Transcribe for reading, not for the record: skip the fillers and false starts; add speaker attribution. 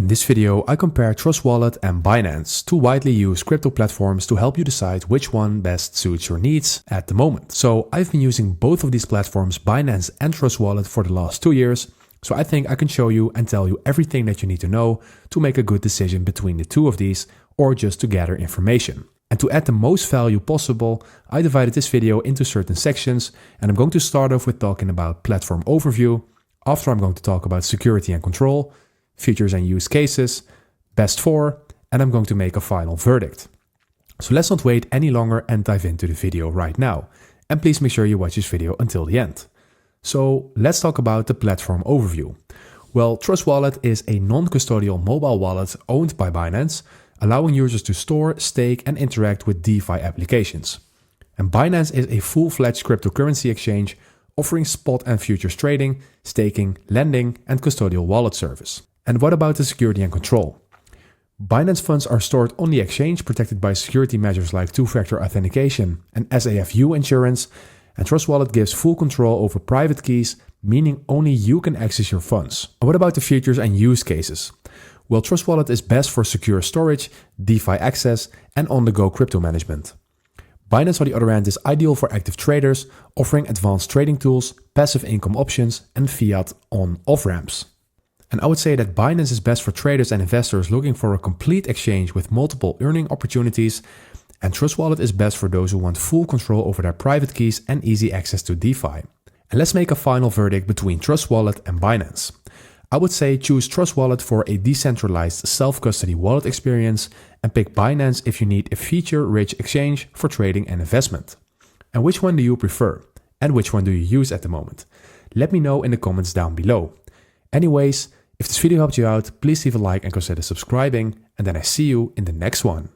Speaker 1: In this video, I compare Trust Wallet and Binance, two widely used crypto platforms, to help you decide which one best suits your needs at the moment. So I've been using both of these platforms, Binance and Trust Wallet, for the last 2 years. So I think I can show you and tell you everything that you need to know to make a good decision between the two of these, or just to gather information. And to add the most value possible, I divided this video into certain sections, and I'm going to start off with talking about platform overview. After, I'm going to talk about security and control, features and use cases, best for, and I'm going to make a final verdict. So let's not wait any longer and dive into the video right now. And please make sure you watch this video until the end. So let's talk about the platform overview. Well, Trust Wallet is a non-custodial mobile wallet owned by Binance, allowing users to store, stake, and interact with DeFi applications. And Binance is a full-fledged cryptocurrency exchange offering spot and futures trading, staking, lending, and custodial wallet service. And what about the security and control? Binance funds are stored on the exchange, protected by security measures like two-factor authentication and SAFU insurance, and Trust Wallet gives full control over private keys, meaning only you can access your funds. And what about the features and use cases? Well, Trust Wallet is best for secure storage, DeFi access, and on-the-go crypto management. Binance, on the other hand, is ideal for active traders, offering advanced trading tools, passive income options, and fiat on-off ramps. And I would say that Binance is best for traders and investors looking for a complete exchange with multiple earning opportunities, and Trust Wallet is best for those who want full control over their private keys and easy access to DeFi. And let's make a final verdict between Trust Wallet and Binance. I would say choose Trust Wallet for a decentralized self-custody wallet experience, and pick Binance if you need a feature-rich exchange for trading and investment. And which one do you prefer? And which one do you use at the moment? Let me know in the comments down below. Anyways, if this video helped you out, please leave a like and consider subscribing, and then I see you in the next one.